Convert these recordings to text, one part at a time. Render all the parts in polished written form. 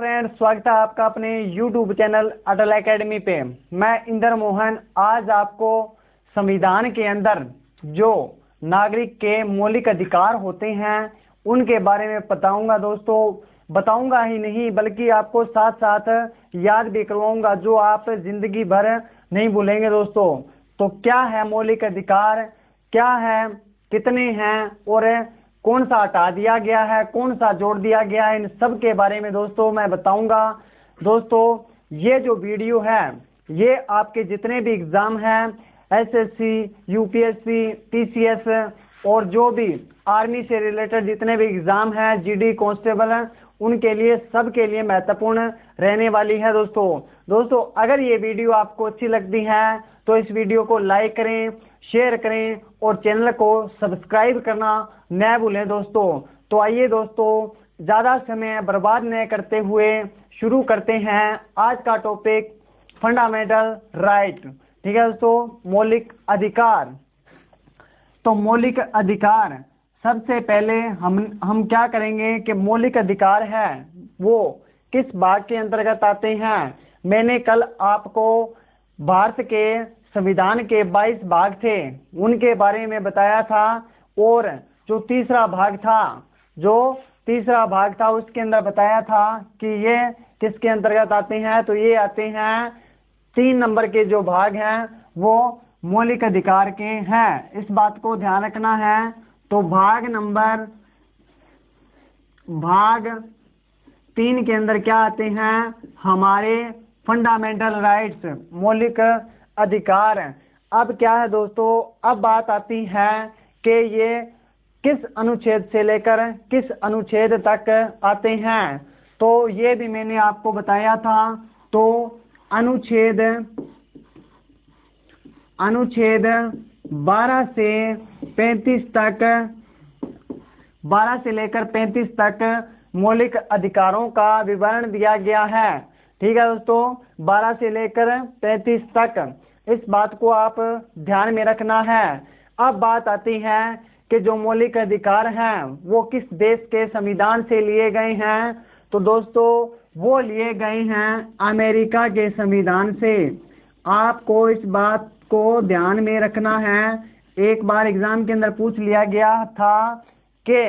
Friends, स्वागत है आपका अपने YouTube चैनल अटल एकेडमी पे। मैं इंदर मोहन आज आपको संविधान के अंदर जो नागरिक के मौलिक अधिकार होते हैं उनके बारे में बताऊंगा। दोस्तों, बताऊंगा ही नहीं बल्कि आपको साथ साथ याद भी करवाऊंगा जो आप जिंदगी भर नहीं भूलेंगे। दोस्तों, तो क्या है मौलिक अधिकार, क्या है, कितने हैं और कौन सा हटा दिया गया है, कौन सा जोड़ दिया गया है, इन सब के बारे में दोस्तों मैं बताऊंगा। दोस्तों, ये जो वीडियो है ये आपके जितने भी एग्जाम हैं, एसएससी, यूपीएससी, टीसीएस और जो भी आर्मी से रिलेटेड जितने भी एग्जाम हैं, जीडी कांस्टेबल हैं, उनके लिए सबके लिए महत्वपूर्ण रहने वाली है। दोस्तों अगर ये वीडियो आपको अच्छी लगती है तो इस वीडियो को लाइक करें, शेयर करें और चैनल को सब्सक्राइब करना न भूलें। दोस्तों, तो आइए दोस्तों, ज़्यादा समय बर्बाद न करते हुए शुरू करते हैं आज का टॉपिक, फंडामेंटल राइट। ठीक है दोस्तों, मौलिक अधिकार। तो मौलिक अधिकार, सबसे पहले हम क्या करेंगे कि मौलिक अधिकार है वो किस भाग के अंतर्गत आते हैं। मैंने कल आपको भारत के संविधान के 22 भाग थे उनके बारे में बताया था और जो तीसरा भाग था उसके अंदर बताया था कि ये किसके अंतर्गत आते हैं। तो ये आते हैं 3 नंबर के जो भाग हैं वो मौलिक अधिकार के हैं, इस बात को ध्यान रखना है। तो भाग 3 के अंदर क्या आते हैं, हमारे फंडामेंटल राइट्स, मौलिक अधिकार। अब क्या है दोस्तों, अब बात आती है कि ये किस अनुच्छेद से लेकर किस अनुच्छेद तक आते हैं। तो ये भी मैंने आपको बताया था। तो अनुच्छेद 12 से 35 तक, 12 से लेकर 35 तक मौलिक अधिकारों का विवरण दिया गया है। ठीक है दोस्तों, 12 से लेकर 35 तक, इस बात को आप ध्यान में रखना है। अब बात आती है कि जो मौलिक अधिकार हैं वो किस देश के संविधान से लिए गए हैं। तो दोस्तों वो लिए गए हैं अमेरिका के संविधान से। आपको इस बात को ध्यान में रखना है। एक बार एग्जाम के अंदर पूछ लिया गया था कि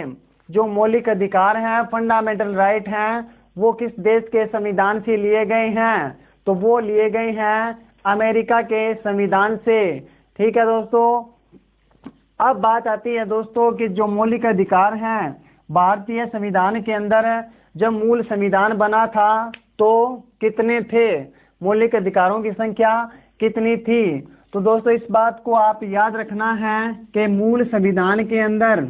जो मौलिक अधिकार हैं, फंडामेंटल राइट हैं, वो किस देश के संविधान से लिए गए हैं। तो वो लिए गए हैं अमेरिका के संविधान से। ठीक है दोस्तों, अब बात आती है दोस्तों कि जो मौलिक अधिकार हैं भारतीय संविधान के अंदर, जब मूल संविधान बना था तो कितने थे, मौलिक अधिकारों की संख्या कितनी थी। तो दोस्तों इस बात को आप याद रखना है कि मूल संविधान के अंदर,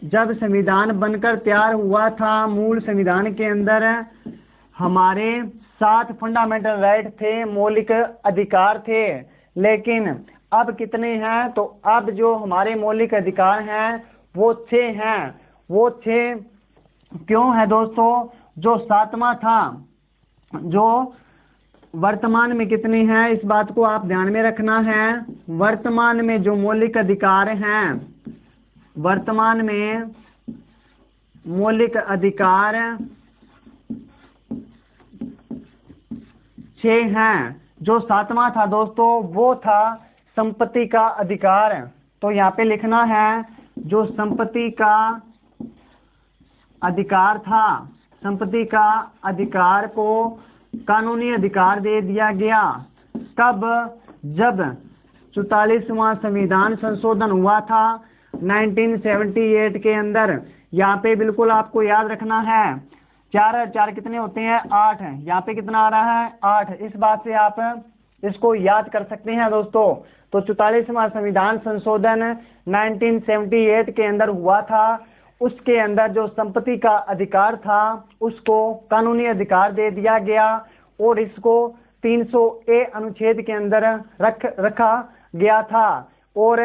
जब संविधान बनकर तैयार हुआ था, मूल संविधान के अंदर हमारे 7 फंडामेंटल राइट थे, मौलिक अधिकार थे। लेकिन अब कितने हैं, तो अब जो हमारे मौलिक अधिकार हैं वो 6 हैं। वो 6 क्यों है दोस्तों, जो 7वां था, जो वर्तमान में कितने हैं, इस बात को आप ध्यान में रखना है। वर्तमान में जो मौलिक अधिकार हैं, वर्तमान में मौलिक अधिकार 6 हैं। जो 7वां था दोस्तों वो था संपत्ति का अधिकार। तो यहाँ पे लिखना है जो संपत्ति का अधिकार था, संपत्ति का अधिकार को कानूनी अधिकार दे दिया गया। कब, जब 44वां संविधान संशोधन हुआ था 1978 के अंदर। यहाँ पे बिल्कुल आपको याद रखना है, 4 कितने होते हैं, 8 है। यहाँ पे कितना आ रहा है, 8। इस बात से आप इसको याद कर सकते हैं दोस्तों। तो 44वां संविधान संशोधन 1978 के अंदर हुआ था, उसके अंदर जो संपत्ति का अधिकार था उसको कानूनी अधिकार दे दिया गया और इसको 300A अनुच्छेद के अंदर रखा गया था। और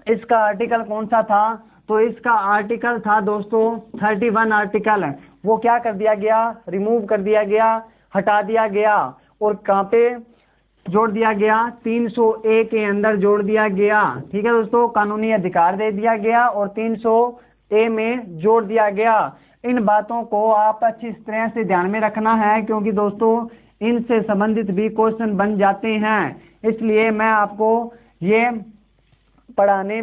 इसका आर्टिकल कौन सा था, तो इसका आर्टिकल था दोस्तों 31 आर्टिकल। वो क्या कर दिया गया, रिमूव कर दिया गया, हटा दिया गया और कहाँ पे जोड़ दिया गया, 300A के अंदर जोड़ दिया गया। ठीक है दोस्तों, कानूनी अधिकार दे दिया गया और 300 ए में जोड़ दिया गया। इन बातों को आप अच्छी तरह से ध्यान में रखना है, क्योंकि दोस्तों इनसे संबंधित भी क्वेश्चन बन जाते हैं। इसलिए मैं आपको ये पढ़ाने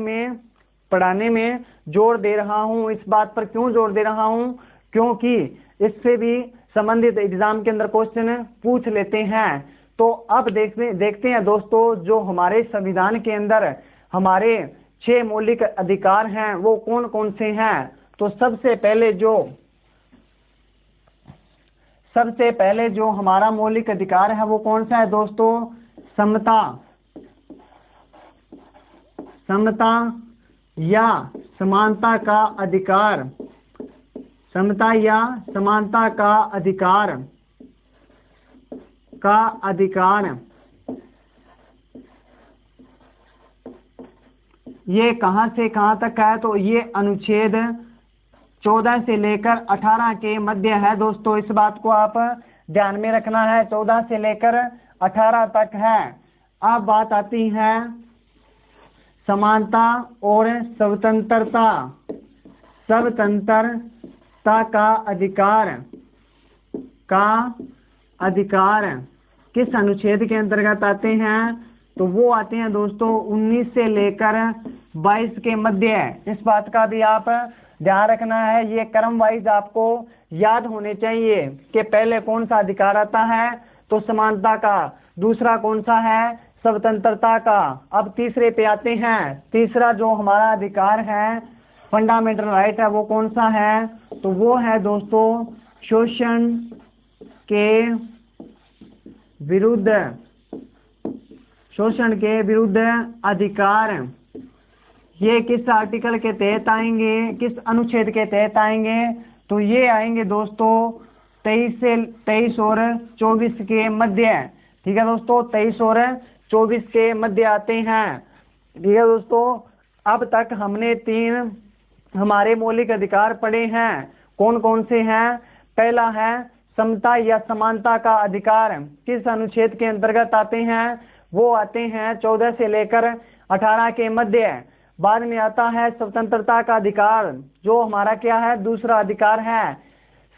में जोर दे रहा हूँ। इस बात पर क्यों जोर दे रहा हूँ, क्योंकि इससे भी संबंधित एग्जाम के अंदर क्वेश्चन पूछ लेते हैं। तो अब देखते हैं दोस्तों, जो हमारे संविधान के अंदर हमारे 6 मौलिक अधिकार हैं वो कौन कौन से हैं। तो सबसे पहले जो हमारा मौलिक अधिकार है वो कौन सा है दोस्तों, समता या समानता का अधिकार। समता या समानता का अधिकार ये कहां से कहां तक है, तो ये अनुच्छेद 14 से लेकर 18 के मध्य है दोस्तों। इस बात को आप ध्यान में रखना है, 14 से लेकर 18 तक है। अब बात आती है समानता और स्वतंत्रता का अधिकार किस अनुच्छेद के अंतर्गत आते हैं, तो वो आते हैं दोस्तों 19 से लेकर 22 के मध्य। इस बात का भी आप ध्यान रखना है, ये क्रम वाइज आपको याद होने चाहिए कि पहले कौन सा अधिकार आता है, तो समानता का, दूसरा कौन सा है, स्वतंत्रता का। अब तीसरे पे आते हैं। तीसरा जो हमारा अधिकार है, फंडामेंटल राइट है, वो कौन सा है, तो वो है दोस्तों शोषण के विरुद्ध अधिकार। ये किस आर्टिकल के तहत आएंगे, किस अनुच्छेद के तहत आएंगे, तो ये आएंगे दोस्तों 23 और 24 के मध्य। ठीक है दोस्तों, 23 और 24 के मध्य आते हैं। ठीक है दोस्तों, अब तक हमने 3 हमारे मौलिक अधिकार पढ़े हैं। कौन कौन से हैं, पहला है समता या समानता का अधिकार, किस अनुच्छेद के अंतर्गत आते हैं, वो आते हैं 14 से लेकर 18 के मध्य। बाद में आता है स्वतंत्रता का अधिकार, जो हमारा क्या है, दूसरा अधिकार है।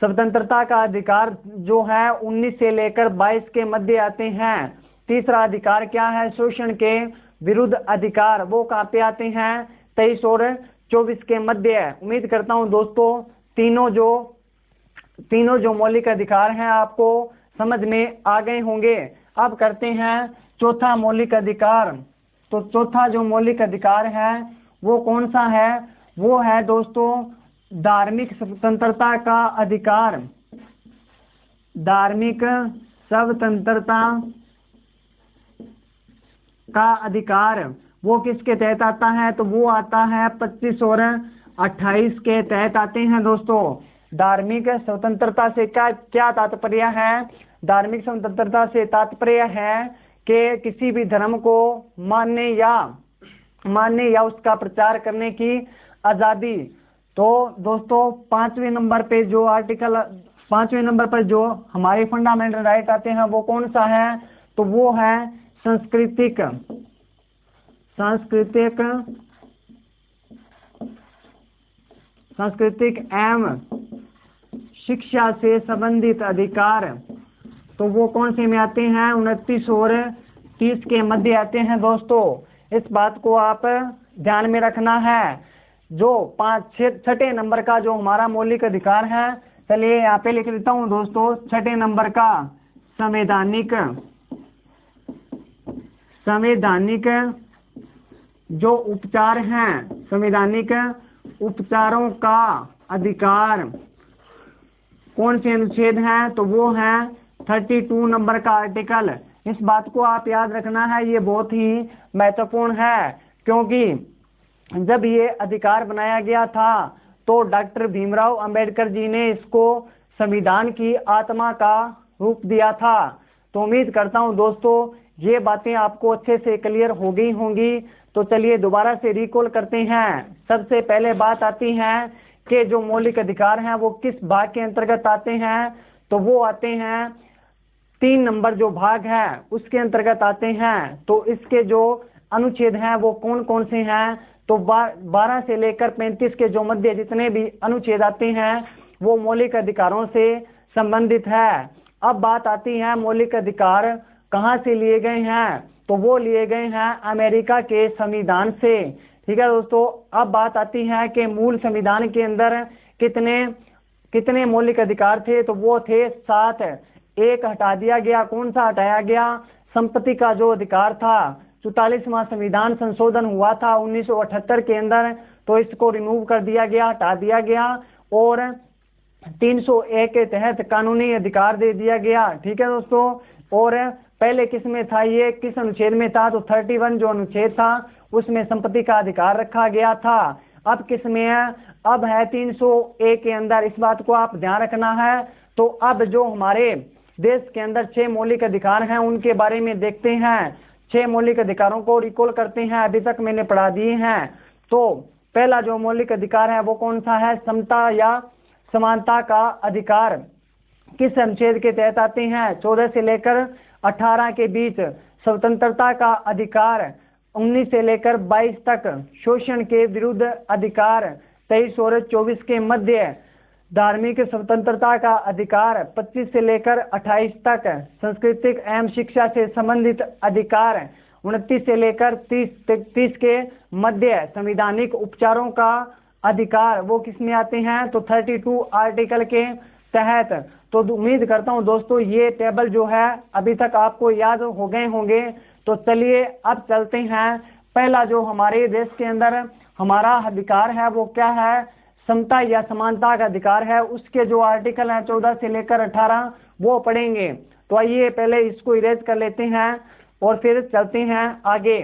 स्वतंत्रता का अधिकार जो है 19 से लेकर 22 के मध्य आते हैं। तीसरा अधिकार क्या है, शोषण के विरुद्ध अधिकार, वो कहाँ पे आते हैं, 23 और 24 के मध्य। उम्मीद करता हूँ दोस्तों तीनों जो मौलिक अधिकार हैं आपको समझ में आ गए होंगे। अब करते हैं चौथा मौलिक अधिकार। तो चौथा जो मौलिक अधिकार है वो कौन सा है, वो है दोस्तों धार्मिक स्वतंत्रता का अधिकार। धार्मिक स्वतंत्रता का अधिकार वो किसके तहत आता है, तो वो आता है 25 और 28 के तहत आते हैं दोस्तों। धार्मिक स्वतंत्रता से क्या तात्पर्य है, धार्मिक स्वतंत्रता से तात्पर्य है कि किसी भी धर्म को मानने या उसका प्रचार करने की आजादी। तो दोस्तों 5वें नंबर पर जो हमारे फंडामेंटल राइट आते हैं वो कौन सा है, तो वो है सांस्कृतिक एवं शिक्षा से संबंधित अधिकार। तो वो कौन से में आते हैं, 29 और 30 के मध्य आते हैं दोस्तों। इस बात को आप ध्यान में रखना है। जो 6ठे नंबर का जो हमारा मौलिक अधिकार है, चलिए यहाँ पे लिख देता हूँ दोस्तों। 6ठे नंबर का संवैधानिक जो उपचार हैं, संवैधानिक उपचारों का अधिकार कौन से अनुच्छेद हैं, तो वो है 32 नंबर का आर्टिकल। इस बात को आप याद रखना है, ये बहुत ही महत्वपूर्ण है, क्योंकि जब ये अधिकार बनाया गया था तो डॉक्टर भीमराव अंबेडकर जी ने इसको संविधान की आत्मा का रूप दिया था। तो उम्मीद करता हूं दोस्तों ये बातें आपको अच्छे से क्लियर हो गई होंगी। तो चलिए दोबारा से रिकॉल करते हैं। सबसे पहले बात आती है कि जो मौलिक अधिकार हैं वो किस भाग के अंतर्गत आते हैं, तो वो आते हैं 3 नंबर जो भाग है उसके अंतर्गत आते हैं। तो इसके जो अनुच्छेद हैं वो कौन कौन से हैं, तो 12 से लेकर 35 के जो मध्य जितने भी अनुच्छेद आते हैं वो मौलिक अधिकारों से संबंधित है। अब बात आती है मौलिक अधिकार कहाँ से लिए गए हैं, तो वो लिए गए हैं अमेरिका के संविधान से। ठीक है दोस्तों, अब बात आती है कि मूल संविधान के अंदर कितने मौलिक अधिकार थे, तो वो थे 7। एक हटा दिया गया, कौन सा हटाया गया, संपत्ति का जो अधिकार था। 44वां संविधान संशोधन हुआ था 1978 के अंदर, तो इसको रिमूव कर दिया गया, हटा दिया गया और 301 के तहत कानूनी अधिकार दे दिया गया। ठीक है दोस्तों, और पहले किस में था, ये किस अनुच्छेद में था, तो 31 जो अनुच्छेद था उसमें संपत्ति का अधिकार रखा गया था। अब किस में है, अब है 301 के अंदर, इस बात को आप ध्यान रखना है। तो अब जो हमारे देश के अंदर 6 मौलिक अधिकार हैं उनके बारे में देखते हैं। 6 मौलिक अधिकारों को रिकॉल करते हैं, अभी तक मैंने पढ़ा दिए हैं। तो पहला जो मौलिक अधिकार है वो कौन सा है, समता या समानता का अधिकार। किस अनुच्छेद के तहत आते हैं, 14 से लेकर 18 के बीच। स्वतंत्रता का अधिकार 19 से लेकर 22 तक। शोषण के विरुद्ध अधिकार 23 और 24 के मध्य। धार्मिक स्वतंत्रता का अधिकार 25 से लेकर 28 तक। सांस्कृतिक एवं शिक्षा से संबंधित अधिकार 29 से लेकर 30 के मध्य। संवैधानिक उपचारों का अधिकार वो किसमें आते हैं, तो 32 आर्टिकल के तहत। तो उम्मीद करता हूं दोस्तों ये टेबल जो है अभी तक आपको याद हो गए होंगे। तो चलिए अब चलते हैं, पहला जो हमारे देश के अंदर हमारा अधिकार है वो क्या है, समता या समानता का अधिकार है। उसके जो आर्टिकल हैं 14 से लेकर 18 वो पढ़ेंगे। तो आइए पहले इसको इरेज कर लेते हैं और फिर चलते हैं आगे।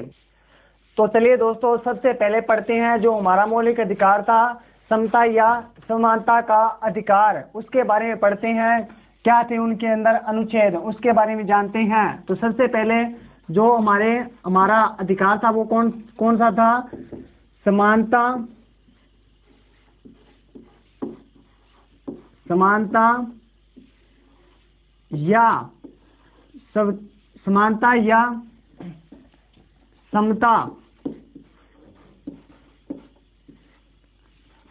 तो चलिए दोस्तों सबसे पहले पढ़ते हैं जो हमारा मौलिक अधिकार था, समता या समानता का अधिकार, उसके बारे में पढ़ते हैं। क्या थे उनके अंदर अनुच्छेद, उसके बारे में जानते हैं। तो सबसे पहले जो हमारा अधिकार था वो कौन सा था, समानता या समता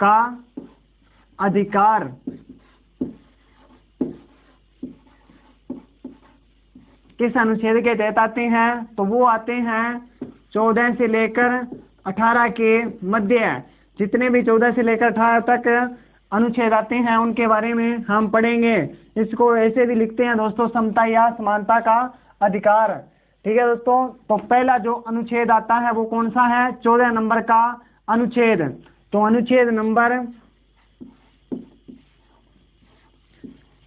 का अधिकार। किस अनुच्छेद के तहत आते हैं, तो वो आते हैं 14 से लेकर 18 के मध्य। जितने भी 14 से लेकर 18 तक अनुच्छेद आते हैं उनके बारे में हम पढ़ेंगे। इसको ऐसे भी लिखते हैं दोस्तों, समता या समानता का अधिकार। ठीक है दोस्तों, तो पहला जो अनुच्छेद आता है वो कौन सा है, 14 नंबर का अनुच्छेद। तो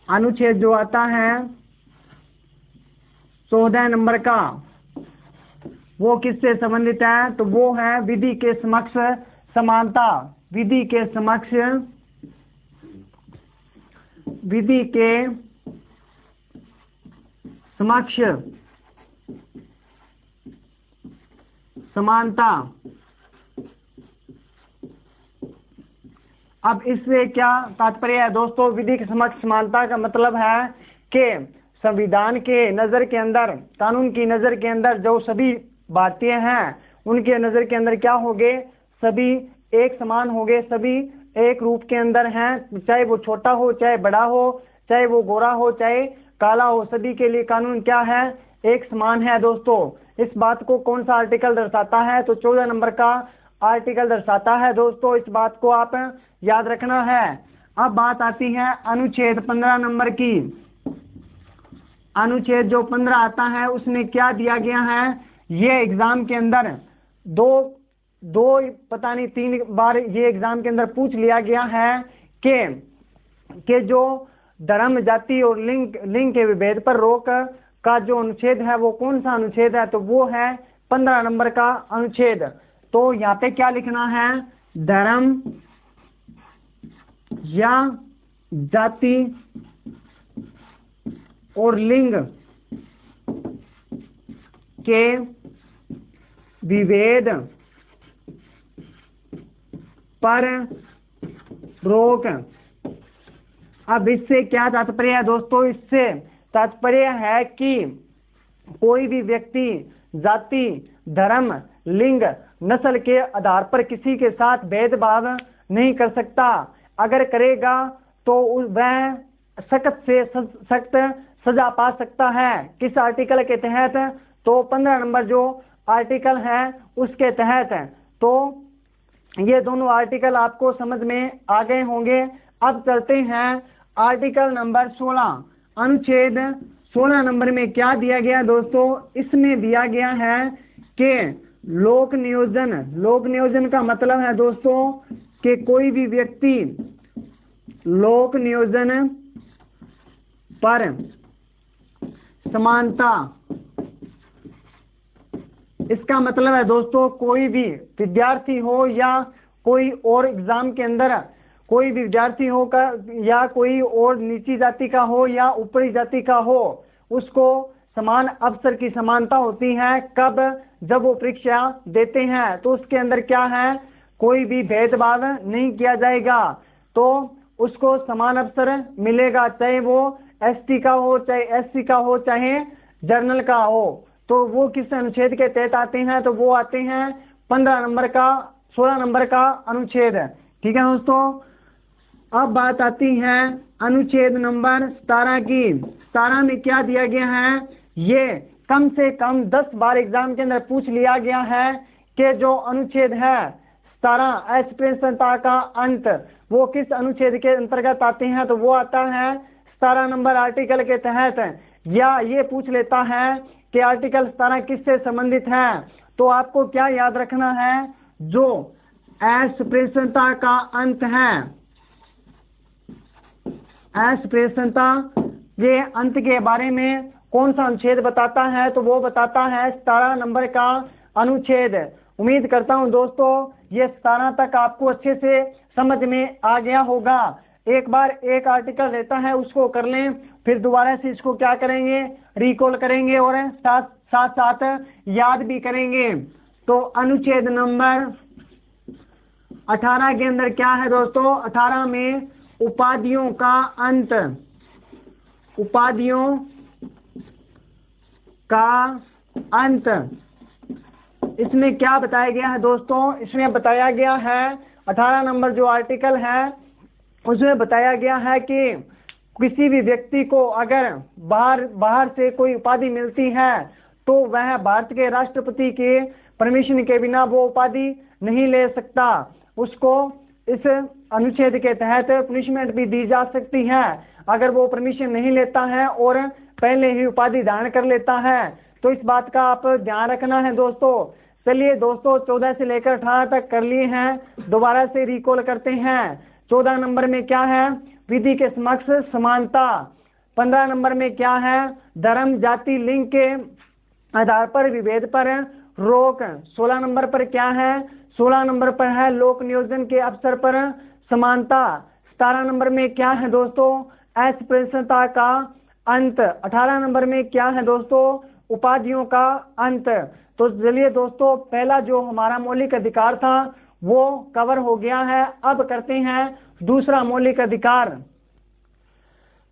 अनुच्छेद जो आता है 14 नंबर का वो किससे संबंधित है, तो वो है विधि के समक्ष समानता। विधि के समक्ष समानता। अब इससे क्या तात्पर्य है दोस्तों, विधि के समक्ष समानता का मतलब है कि संविधान के नजर के अंदर, कानून की नजर के अंदर जो सभी भारतीय हैं उनके नजर के अंदर क्या होंगे, सभी एक समान होंगे, सभी एक रूप के अंदर हैं, चाहे वो छोटा हो चाहे बड़ा हो, चाहे वो गोरा हो चाहे काला हो, सभी के लिए कानून क्या है, एक समान है दोस्तों। इस बात को कौन सा आर्टिकल दर्शाता है, तो 14 नंबर का आर्टिकल दर्शाता है दोस्तों, इस बात को आप याद रखना है। अब बात आती है अनुच्छेद 15 नंबर की। अनुच्छेद जो 15 आता है उसमें क्या दिया गया है, ये एग्जाम के अंदर दो पता नहीं 3 बार ये एग्जाम के अंदर पूछ लिया गया है कि जो धर्म, जाति और लिंग के विभेद पर रोक का जो अनुच्छेद है वो कौन सा अनुच्छेद है, तो वो है 15 नंबर का अनुच्छेद। तो यहाँ पे क्या लिखना है, धर्म या जाति और लिंग के विभेद पर रोक। अब इससे क्या तात्पर्य है दोस्तों, इससे तात्पर्य है कि कोई भी व्यक्ति जाति, धर्म, लिंग, नस्ल के आधार पर किसी के साथ भेदभाव नहीं कर सकता। अगर करेगा तो वह सख्त से सख्त सजा पा सकता है। किस आर्टिकल के तहत? तो 15 नंबर जो आर्टिकल है उसके तहत। तो ये दोनों आर्टिकल आपको समझ में आ गए होंगे। अब चलते हैं आर्टिकल नंबर 16, अनुच्छेद 16 नंबर में क्या दिया गया दोस्तों? इसमें दिया गया है कि लोक नियोजन का मतलब है दोस्तों कि कोई भी व्यक्ति लोक नियोजन पर समानता, इसका मतलब है दोस्तों कोई भी विद्यार्थी हो या कोई और एग्जाम के अंदर कोई भी विद्यार्थी हो का या कोई और नीची जाति का हो या ऊपरी जाति का हो, उसको समान अवसर की समानता होती है। कब? जब वो परीक्षा देते हैं तो उसके अंदर क्या है, कोई भी भेदभाव नहीं किया जाएगा, तो उसको समान अवसर मिलेगा, चाहे वो एसटी का हो, चाहे एससी का हो, चाहे जर्नल का हो। तो वो किस अनुच्छेद के तहत आते हैं? तो वो आते हैं 15 नंबर का 16 नंबर का अनुच्छेद। ठीक है दोस्तों। अब बात आती है अनुच्छेद नंबर 17 की। 17 में क्या दिया गया है? ये कम से कम 10 बार एग्जाम के अंदर पूछ लिया गया है कि जो अनुच्छेद है 17 अस्पृश्यता का अंत, वो किस अनुच्छेद के अंतर्गत आते हैं? तो वो आता है 17 नंबर आर्टिकल के तहत। या ये पूछ लेता है कि आर्टिकल 17 किससे संबंधित है? तो आपको क्या याद रखना है? जो अस्पृश्यता का अंत है, अस्पृश्यता ये अंत के बारे में कौन सा अनुच्छेद बताता है? तो वो बताता है 17 नंबर का अनुच्छेद। उम्मीद करता हूं दोस्तों ये 17 तक आपको अच्छे से समझ में आ गया होगा। एक बार एक आर्टिकल रहता है उसको कर लें, फिर दोबारा से इसको क्या करेंगे, रिकॉल करेंगे और साथ साथ याद भी करेंगे। तो अनुच्छेद नंबर 18 के अंदर क्या है दोस्तों? 18 में उपाधियों का अंत, उपाधियों का अंत। इसमें क्या बताया गया है दोस्तों? इसमें बताया गया है 18 नंबर जो आर्टिकल है उसमें बताया गया है कि किसी भी व्यक्ति को अगर बाहर से कोई उपाधि मिलती है तो वह भारत के राष्ट्रपति के परमिशन के बिना वो उपाधि नहीं ले सकता। उसको इस अनुच्छेद के तहत पनिशमेंट भी दी जा सकती है अगर वो परमिशन नहीं लेता है और पहले ही उपाधि धारण कर लेता है। तो इस बात का आप ध्यान रखना है दोस्तों। चलिए दोस्तों 14 से लेकर 18 तक कर लिए हैं, दोबारा से रिकॉल करते हैं। 14 नंबर में क्या है? विधि के समक्ष समानता। 15 नंबर में क्या है? धर्म, जाति, लिंग के आधार पर विभेद पर रोक। 16 नंबर पर क्या है? 16 नंबर पर है लोक नियोजन के अवसर पर समानता। 17 नंबर में क्या है दोस्तों? अस्पृश्यता का अंत। 18 नंबर में क्या है दोस्तों? उपाधियों का अंत। तो चलिए दोस्तों पहला जो हमारा मौलिक अधिकार था वो कवर हो गया है। अब करते हैं दूसरा मौलिक अधिकार।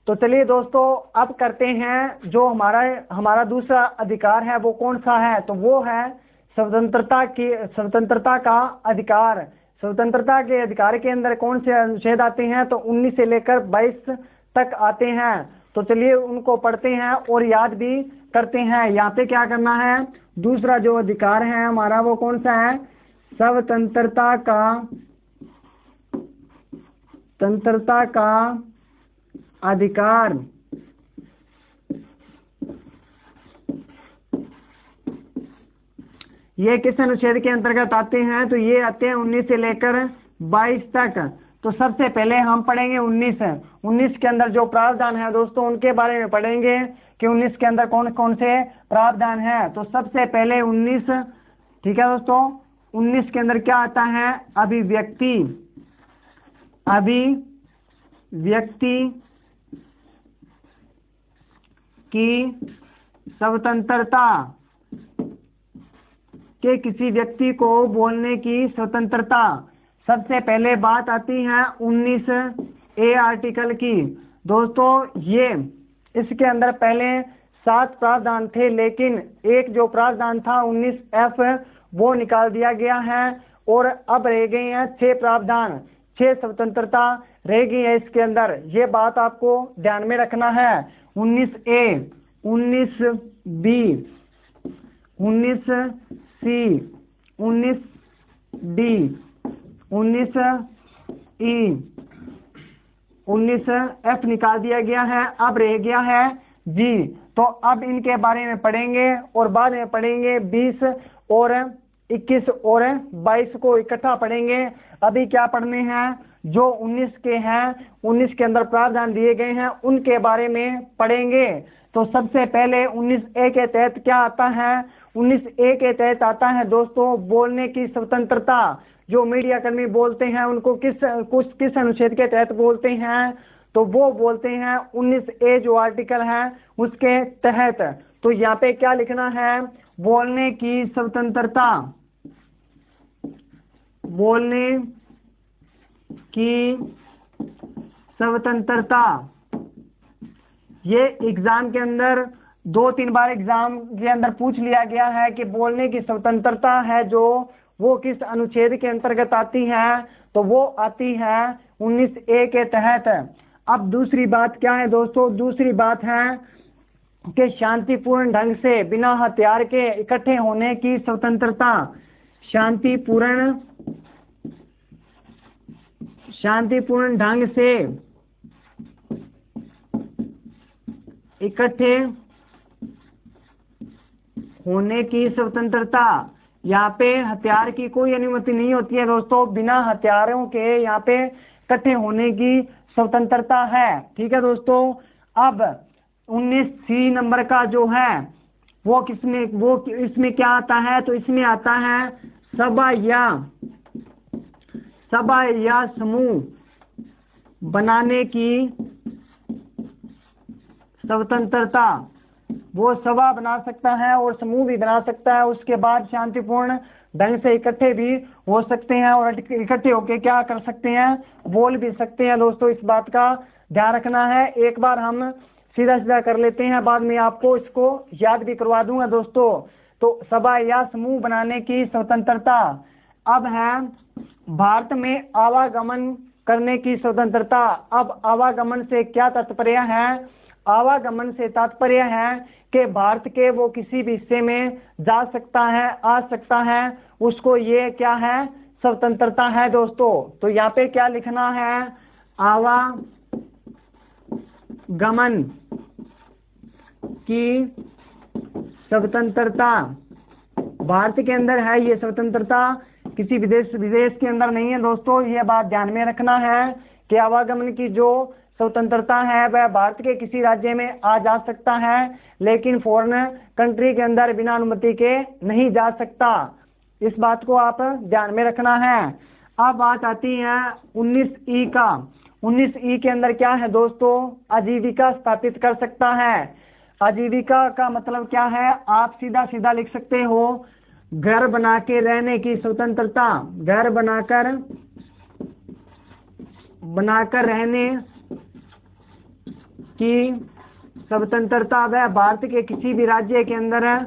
तो चलिए दोस्तों अब करते हैं जो हमारा दूसरा अधिकार है वो कौन सा है? तो वो है स्वतंत्रता का अधिकार। स्वतंत्रता के अधिकार के अंदर कौन से अनुच्छेद आते हैं? तो 19 से लेकर 22 तक आते हैं। तो चलिए उनको पढ़ते हैं और याद भी करते हैं। यहाँ पे क्या करना है? दूसरा जो अधिकार है हमारा वो कौन सा है? स्वतंत्रता का अधिकार। ये किस अनुच्छेद के अंतर्गत आते हैं? तो ये आते हैं 19 से लेकर 22 तक। तो सबसे पहले हम पढ़ेंगे 19 के अंदर जो प्रावधान है दोस्तों उनके बारे में पढ़ेंगे कि 19 के अंदर कौन कौन से प्रावधान है। तो सबसे पहले 19, ठीक है दोस्तों, 19 के अंदर क्या आता है? अभिव्यक्ति की स्वतंत्रता, के किसी व्यक्ति को बोलने की स्वतंत्रता। सबसे पहले बात आती है 19A आर्टिकल की। दोस्तों ये इसके अंदर पहले 7 प्रावधान थे, लेकिन एक जो प्रावधान था 19F वो निकाल दिया गया है। और अब रह गए हैं 6 प्रावधान, 6 स्वतंत्रता रह गई है इसके अंदर। ये बात आपको ध्यान में रखना है। 19A, 19B, 19C, 19D, 19E, 19F निकाल दिया गया है। अब रह गया है G। तो अब इनके बारे में पढ़ेंगे और बाद में पढ़ेंगे 20 और 21 और 22 को इकट्ठा पढ़ेंगे। अभी क्या पढ़ने हैं, जो 19 के हैं, 19 के अंदर प्रावधान दिए गए हैं उनके बारे में पढ़ेंगे। तो सबसे पहले 19A के तहत क्या आता है, 19A के तहत आता है दोस्तों बोलने की स्वतंत्रता। जो मीडिया कर्मी बोलते हैं उनको किस अनुच्छेद के तहत बोलते हैं, तो वो बोलते हैं 19A जो आर्टिकल है उसके तहत। तो यहाँ पे क्या लिखना है, बोलने की स्वतंत्रता, बोलने की स्वतंत्रता। ये एग्जाम के अंदर 2-3 बार एग्जाम के अंदर पूछ लिया गया है कि बोलने की स्वतंत्रता है जो वो किस अनुच्छेद के अंतर्गत आती है, तो वो आती है 19A के तहत। अब दूसरी बात क्या है दोस्तों, दूसरी बात है कि शांतिपूर्ण ढंग से बिना हथियार के इकट्ठे होने की स्वतंत्रता। शांतिपूर्ण ढंग से इकट्ठे होने की स्वतंत्रता। यहाँ पे हथियार की कोई अनुमति नहीं होती है दोस्तों, बिना हथियारों के यहाँ पे इकट्ठे होने की स्वतंत्रता है। ठीक है दोस्तों। अब 19C नंबर का जो है वो इसमें क्या आता है, तो इसमें आता है सभा या समूह बनाने की स्वतंत्रता। वो सभा बना सकता है और समूह भी बना सकता है। उसके बाद शांतिपूर्ण ढंग से इकट्ठे भी हो सकते हैं और इकट्ठे होके क्या कर सकते हैं, बोल भी सकते हैं। दोस्तों इस बात का ध्यान रखना है। एक बार हम सीधा कर लेते हैं, बाद में आपको इसको याद भी करवा दूंगा दोस्तों। तो सभा या समूह बनाने की स्वतंत्रता। अब है भारत में आवागमन करने की स्वतंत्रता। अब आवागमन से क्या तात्पर्य है, आवागमन से तात्पर्य है कि भारत के वो किसी भी हिस्से में जा सकता है, आ सकता है, उसको ये क्या है, स्वतंत्रता है दोस्तों। तो यहाँ पे क्या लिखना है, आवागमन की स्वतंत्रता भारत के अंदर है। ये स्वतंत्रता किसी विदेश के अंदर नहीं है दोस्तों। ये बात ध्यान में रखना है कि आवागमन की जो स्वतंत्रता है वह भारत के किसी राज्य में आ जा सकता है, लेकिन फॉरेन कंट्री के अंदर बिना अनुमति के नहीं जा सकता। इस बात को आप ध्यान में रखना है। अब बात आती है 19E का। 19E के अंदर क्या है दोस्तों, आजीविका स्थापित कर सकता है। आजीविका का मतलब क्या है, आप सीधा लिख सकते हो, घर बना के रहने की स्वतंत्रता। घर बनाकर रहने की स्वतंत्रता। वह भारत के किसी भी राज्य के अंदर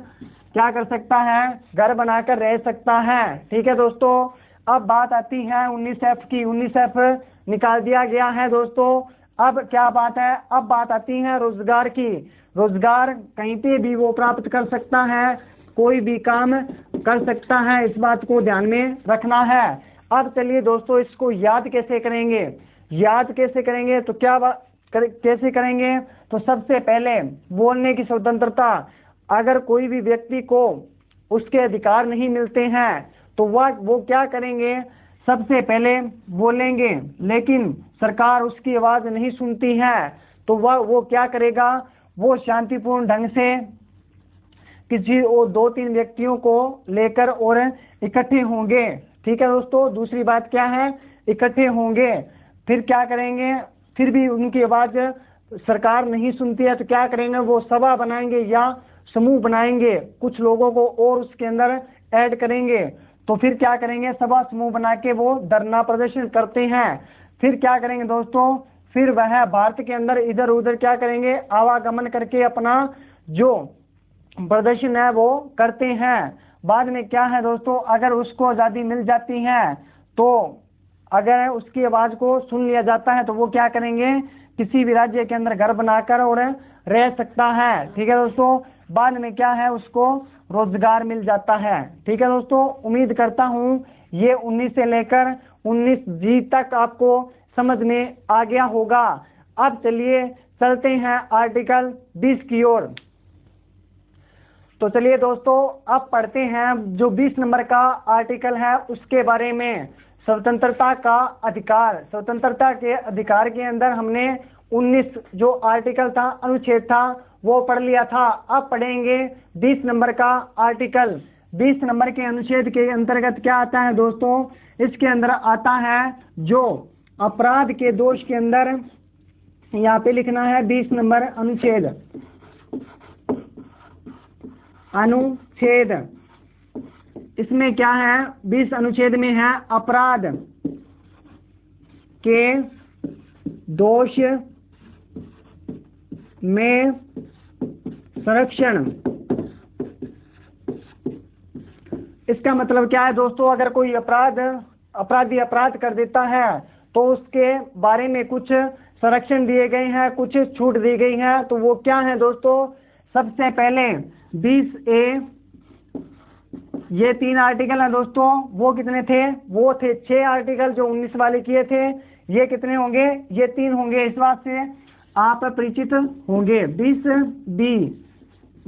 क्या कर सकता है, घर बनाकर रह सकता है। ठीक है दोस्तों। अब बात आती है 19F की। 19F निकाल दिया गया है दोस्तों। अब क्या बात है, अब बात आती है रोजगार की। रोजगार कहीं पे भी वो प्राप्त कर सकता है, कोई भी काम कर सकता है। इस बात को ध्यान में रखना है। अब चलिए दोस्तों इसको याद कैसे करेंगे, तो कैसे करेंगे, तो सबसे पहले बोलने की स्वतंत्रता। अगर कोई भी व्यक्ति को उसके अधिकार नहीं मिलते हैं तो वो क्या करेंगे, सबसे पहले बोलेंगे, लेकिन सरकार उसकी आवाज नहीं सुनती है तो वो क्या करेगा, वो शांतिपूर्ण ढंग से किसी और 2-3 व्यक्तियों को लेकर और इकट्ठे होंगे। ठीक है दोस्तों। दूसरी बात क्या है, इकट्ठे होंगे, फिर क्या करेंगे, फिर भी उनकी आवाज सरकार नहीं सुनती है तो क्या करेंगे, वो सभा बनाएंगे या समूह बनाएंगे, कुछ लोगों को और उसके अंदर ऐड करेंगे। तो फिर क्या करेंगे, सभा समूह बना के वो धरना प्रदर्शन करते हैं। फिर क्या करेंगे दोस्तों, फिर वह भारत के अंदर इधर उधर क्या करेंगे, आवागमन करके अपना जो प्रदर्शन है वो करते हैं। बाद में क्या है दोस्तों, अगर उसको आज़ादी मिल जाती है तो अगर उसकी आवाज़ को सुन लिया जाता है तो वो क्या करेंगे, किसी भी राज्य के अंदर घर बनाकर और रह सकता है। ठीक है दोस्तों, बाद में क्या है, उसको रोजगार मिल जाता है। ठीक है दोस्तों, उम्मीद करता हूँ ये 19 से लेकर 19G तक आपको समझ में आ गया होगा। अब चलिए चलते हैं आर्टिकल 20 की ओर। तो चलिए दोस्तों अब पढ़ते हैं जो 20 नंबर का आर्टिकल है उसके बारे में। स्वतंत्रता का अधिकार। स्वतंत्रता के अधिकार के अंदर हमने 19 जो आर्टिकल था, अनुच्छेद था, वो पढ़ लिया था। अब पढ़ेंगे 20 नंबर का आर्टिकल। 20 नंबर के अनुच्छेद के अंतर्गत क्या आता है दोस्तों, इसके अंदर आता है जो अपराध के दोष के अंदर, यहाँ पे लिखना है 20 नंबर अनुच्छेद। अनुच्छेद इसमें क्या है, 20 अनुच्छेद में है अपराध के दोष में संरक्षण। इसका मतलब क्या है दोस्तों, अगर कोई अपराधी अपराध कर देता है तो उसके बारे में कुछ संरक्षण दिए गए हैं, कुछ छूट दी गई है। तो वो क्या है दोस्तों, सबसे पहले 20A, ये 3 आर्टिकल हैं दोस्तों। वो कितने थे, वो थे 6 आर्टिकल जो 19 वाले किए थे। ये कितने होंगे, ये 3 होंगे। इस बात से आप परिचित होंगे। 20B,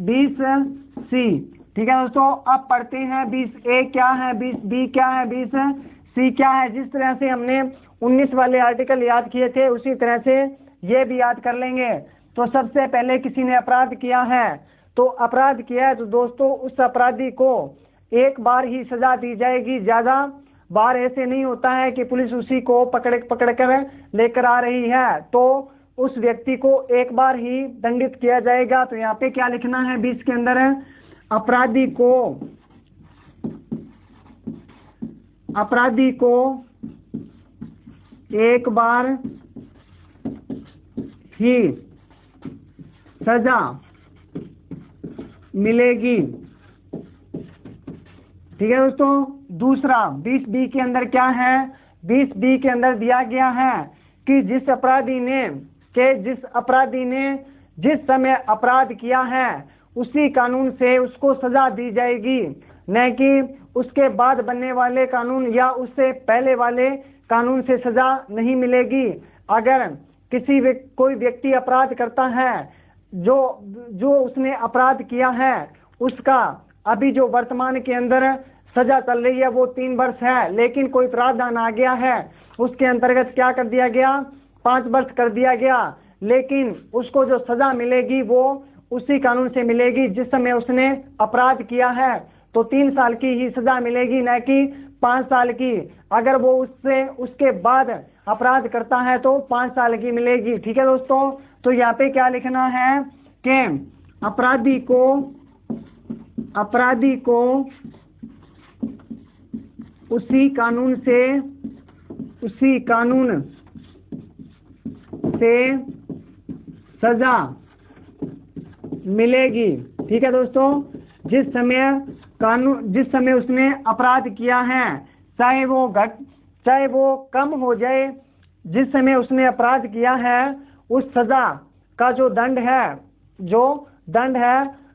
20C। ठीक है दोस्तों, अब पढ़ते हैं 20A क्या है, 20B क्या है, 20C क्या है। जिस तरह से हमने 19 वाले आर्टिकल याद किए थे उसी तरह से ये भी याद कर लेंगे। तो सबसे पहले किसी ने अपराध किया है, तो अपराध किया है तो दोस्तों उस अपराधी को एक बार ही सजा दी जाएगी। ज्यादा बार ऐसे नहीं होता है कि पुलिस उसी को पकड़ कर लेकर आ रही है, तो उस व्यक्ति को एक बार ही दंडित किया जाएगा। तो यहाँ पे क्या लिखना है 20 के अंदर, अपराधी को एक बार ही सजा मिलेगी। ठीक है दोस्तों। दूसरा 20B के अंदर क्या है, 20B के अंदर दिया गया है कि जिस अपराधी ने जिस समय अपराध किया है उसी कानून से उसको सजा दी जाएगी, न कि उसके बाद बनने वाले कानून या उससे पहले वाले कानून से सजा नहीं मिलेगी। अगर कोई व्यक्ति अपराध करता है, जो उसने अपराध किया है उसका अभी जो वर्तमान के अंदर सजा चल रही है वो 3 वर्ष है, लेकिन कोई प्रावधान आ गया है उसके अंतर्गत क्या कर दिया गया, 5 वर्ष कर दिया गया। लेकिन उसको जो सजा मिलेगी वो उसी कानून से मिलेगी जिस समय उसने अपराध किया है। तो 3 साल की ही सजा मिलेगी, न कि 5 साल की। अगर वो उसके बाद अपराध करता है तो 5 साल की मिलेगी। ठीक है दोस्तों। तो यहाँ पे क्या लिखना है कि अपराधी को उसी कानून से सजा मिलेगी। ठीक है दोस्तों। जिस समय उसने अपराध किया है, चाहे वो कम हो जाए, जिस समय उसने अपराध किया है उस सजा का जो दंड है,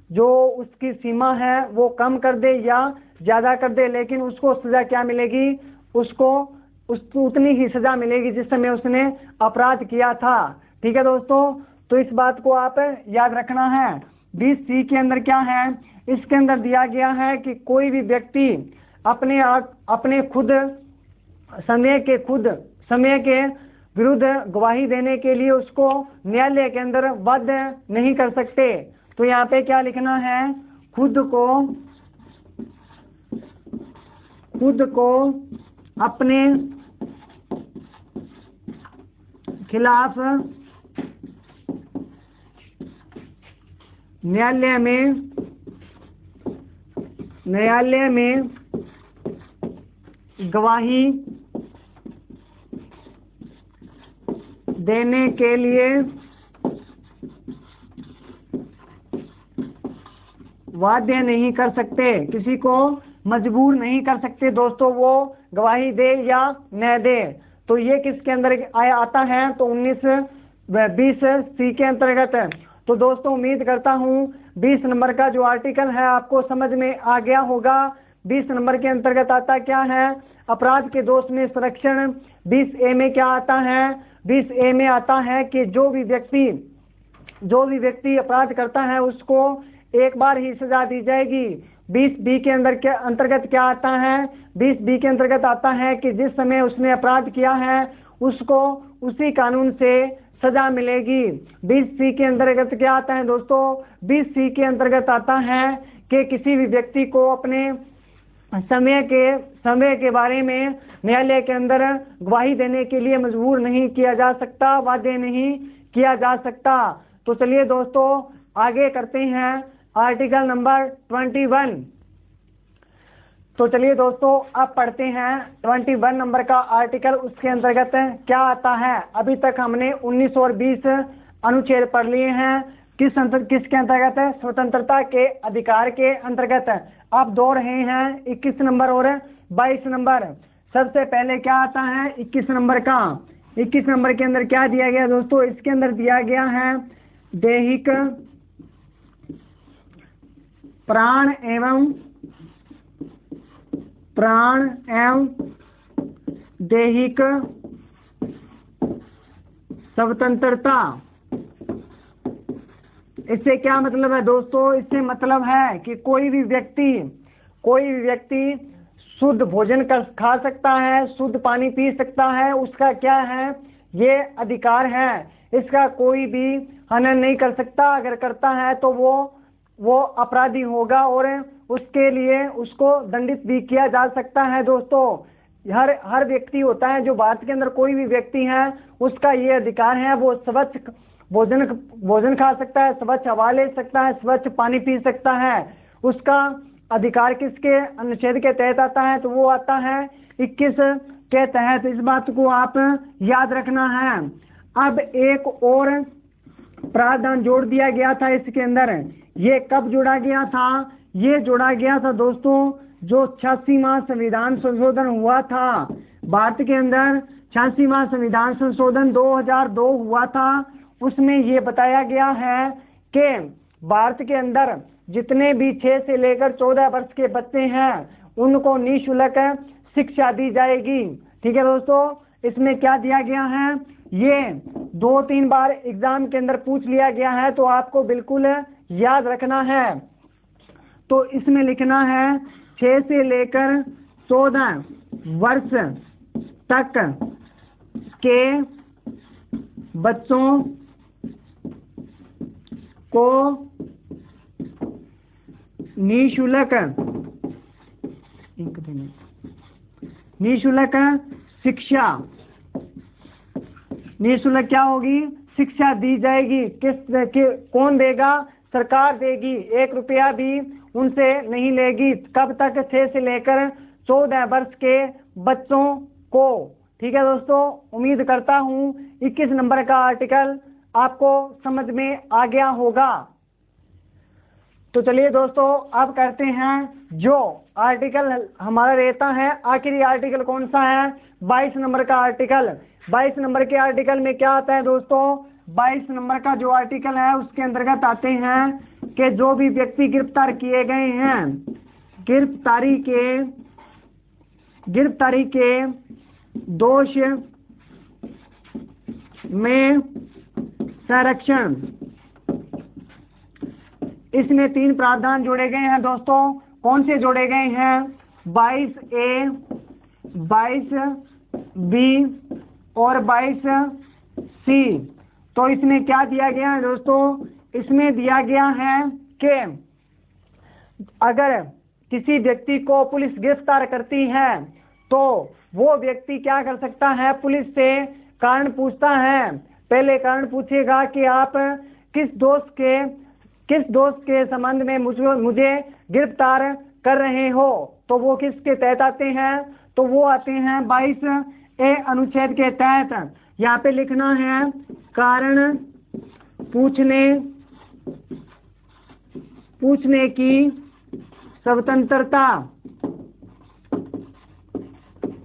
जो उसकी सीमा है वो कम कर दे या ज्यादा कर दे, लेकिन उसको सजा क्या मिलेगी, उसको उतनी ही सजा मिलेगी जिस समय उसने अपराध किया था। ठीक है दोस्तों। तो इस बात को आप याद रखना है। 20C के अंदर क्या है, इसके अंदर दिया गया है कि कोई भी व्यक्ति अपने खुद समय के विरुद्ध गवाही देने के लिए उसको न्यायालय के अंदर बाध्य नहीं कर सकते। तो यहाँ पे क्या लिखना है, खुद को अपने खिलाफ न्यायालय में गवाही देने के लिए बाध्य नहीं कर सकते, किसी को मजबूर नहीं कर सकते दोस्तों वो गवाही दे या न दे। तो ये किसके अंदर आता है? तो 19-20 सी के अंतर्गत। तो दोस्तों उम्मीद करता हूँ 20 नंबर का जो आर्टिकल है आपको समझ में आ गया होगा। 20 नंबर के अंतर्गत आता क्या है? अपराध के दोष में संरक्षण। 20A में क्या आता है? 20A में आता है कि जो भी व्यक्ति अपराध करता है उसको एक बार ही सजा दी जाएगी। 20B के अंतर्गत क्या आता है? 20B के अंतर्गत आता है कि जिस समय उसने अपराध किया है उसको उसी कानून से सजा मिलेगी। 20C के अंतर्गत क्या आता है दोस्तों? 20C के अंतर्गत आता है कि किसी भी व्यक्ति को अपने समय के बारे में न्यायालय के अंदर गवाही देने के लिए मजबूर नहीं किया जा सकता, बाध्य नहीं किया जा सकता। तो चलिए दोस्तों आगे करते हैं आर्टिकल नंबर 21। तो चलिए दोस्तों अब पढ़ते हैं 21 नंबर का आर्टिकल, उसके अंतर्गत क्या आता है। अभी तक हमने 19 और 20 अनुच्छेद पढ़ लिए हैं। किसके अंतर्गत है? स्वतंत्रता के अधिकार के अंतर्गत। अब दो रहे हैं 21 नंबर और 22 नंबर। सबसे पहले क्या आता है 21 नंबर का? 21 नंबर के अंदर क्या दिया गया दोस्तों? इसके अंदर दिया गया है दैहिक प्राण एवं दैहिक स्वतंत्रता। इससे क्या मतलब है दोस्तों? इससे मतलब है कि कोई भी व्यक्ति शुद्ध भोजन खा सकता है, शुद्ध पानी पी सकता है, उसका क्या है ये अधिकार है। इसका कोई भी हनन नहीं कर सकता, अगर करता है तो वो अपराधी होगा और उसके लिए उसको दंडित भी किया जा सकता है। दोस्तों हर व्यक्ति होता है जो भारत के अंदर कोई भी व्यक्ति है उसका ये अधिकार है, वो स्वच्छ भोजन खा सकता है, स्वच्छ हवा ले सकता है, स्वच्छ पानी पी सकता है। उसका अधिकार किसके अनुच्छेद के तहत आता है? तो वो आता है 21 के तहत। इस बात को आप याद रखना है। अब एक और प्रावधान जोड़ दिया गया था इसके अंदर। ये कब जोड़ा गया था? ये जोड़ा गया था दोस्तों जो 86वां संविधान संशोधन हुआ था भारत के अंदर। 86वां संविधान संशोधन 2002 हुआ था। उसमें ये बताया गया है कि भारत के अंदर जितने भी 6 से लेकर 14 वर्ष के बच्चे हैं उनको निःशुल्क शिक्षा दी जाएगी। ठीक है दोस्तों, इसमें क्या दिया गया है? ये 2-3 बार एग्जाम के अंदर पूछ लिया गया है तो आपको बिल्कुल याद रखना है। तो इसमें लिखना है 6 से लेकर 14 वर्ष तक के बच्चों को निःशुल्क शिक्षा, निःशुल्क क्या होगी? शिक्षा दी जाएगी। कौन देगा? सरकार देगी, 1 रुपया भी उनसे नहीं लेगी। कब तक? 6 से लेकर 14 वर्ष के बच्चों को। ठीक है दोस्तों, उम्मीद करता हूँ 21 नंबर का आर्टिकल आपको समझ में आ गया होगा। तो चलिए दोस्तों अब करते हैं जो आर्टिकल हमारा रहता है, आखिरी आर्टिकल कौन सा है? 22 नंबर का आर्टिकल। 22 नंबर के आर्टिकल में क्या आता है दोस्तों? 22 नंबर का जो आर्टिकल है उसके अंतर्गत आते हैं कि जो भी व्यक्ति गिरफ्तार किए गए हैं, गिरफ्तारी के दोष में संरक्षण। इसमें 3 प्रावधान जोड़े गए हैं दोस्तों। कौन से जोड़े गए हैं? 22A, 22B और 22C। तो इसमें क्या दिया गया है दोस्तों? इसमें दिया गया है कि अगर किसी व्यक्ति को पुलिस गिरफ्तार करती है तो वो व्यक्ति क्या कर सकता है? पुलिस से कारण पूछता है। पहले कारण पूछेगा कि आप किस दोष के संबंध में मुझे गिरफ्तार कर रहे हो। तो वो किसके तहत आते हैं? तो वो आते हैं 22A अनुच्छेद के तहत। यहाँ पे लिखना है कारण पूछने की स्वतंत्रता।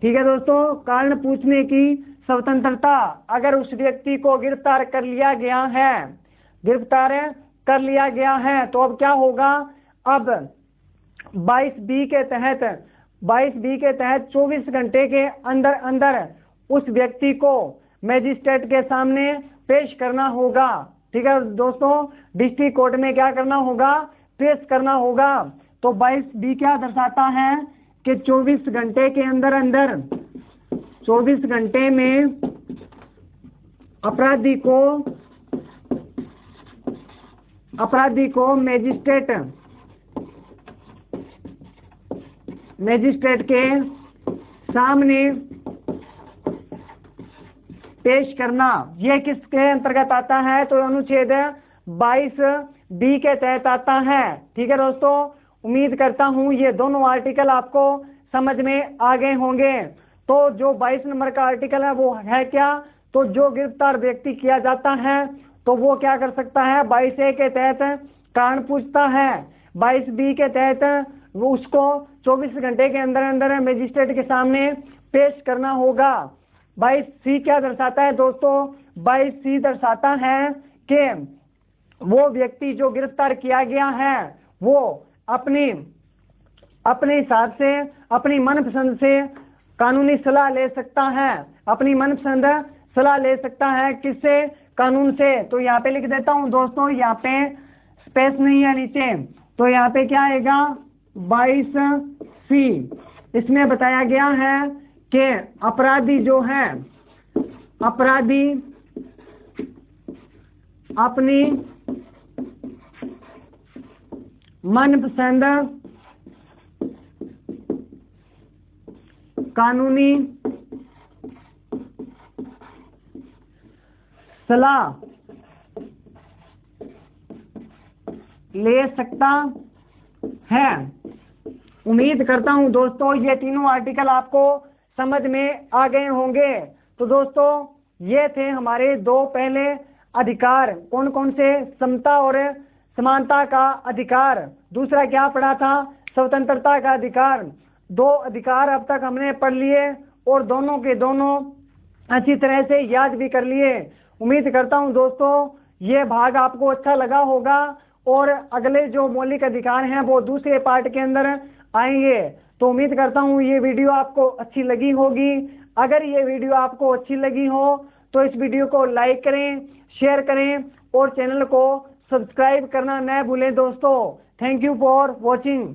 ठीक है दोस्तों, कारण पूछने की स्वतंत्रता। अगर उस व्यक्ति को गिरफ्तार कर लिया गया है, गिरफ्तार कर लिया गया है, तो अब क्या होगा? अब 22B के तहत 24 घंटे के अंदर अंदर उस व्यक्ति को मजिस्ट्रेट के सामने पेश करना होगा। ठीक है दोस्तों, डिस्ट्रिक्ट कोर्ट में क्या करना होगा? पेश करना होगा। तो 22B क्या दर्शाता है कि 24 घंटे के अंदर अंदर 24 घंटे में अपराधी को मजिस्ट्रेट के सामने पेश करना। यह किसके अंतर्गत आता है? तो अनुच्छेद 22B के तहत आता है। ठीक है दोस्तों, उम्मीद करता हूं ये दोनों आर्टिकल आपको समझ में आ गए होंगे। तो जो 22 नंबर का आर्टिकल है वो है क्या? तो जो गिरफ्तार व्यक्ति किया जाता है तो वो क्या कर सकता है? 22A के तहत कारण पूछता है, 22B के तहत वो उसको 24 घंटे के अंदर अंदर मजिस्ट्रेट के सामने पेश करना होगा। 22C क्या दर्शाता है दोस्तों? 22C दर्शाता है कि वो व्यक्ति जो गिरफ्तार किया गया है वो अपने हिसाब से, अपनी मनपसंद से कानूनी सलाह ले सकता है। अपनी मनपसंद सलाह ले सकता है। किससे? कानून से। तो यहाँ पे लिख देता हूँ दोस्तों, यहाँ पे स्पेस नहीं है नीचे, तो यहाँ पे क्या आएगा? 22C। इसमें बताया गया है कि अपराधी जो है, अपराधी अपनी मनपसंद कानूनी सलाह ले सकता है। उम्मीद करता हूं दोस्तों ये तीनों आर्टिकल आपको समझ में आ गए होंगे। तो दोस्तों ये थे हमारे दो पहले अधिकार। कौन कौन से? समता और समानता का अधिकार। दूसरा क्या पढ़ा था? स्वतंत्रता का अधिकार। दो अधिकार अब तक हमने पढ़ लिए और दोनों के दोनों अच्छी तरह से याद भी कर लिए। उम्मीद करता हूं दोस्तों ये भाग आपको अच्छा लगा होगा और अगले जो मौलिक अधिकार हैं वो दूसरे पार्ट के अंदर आएंगे। तो उम्मीद करता हूं ये वीडियो आपको अच्छी लगी होगी। अगर ये वीडियो आपको अच्छी लगी हो तो इस वीडियो को लाइक करें, शेयर करें और चैनल को सब्सक्राइब करना न भूलें दोस्तों। Thank you for watching.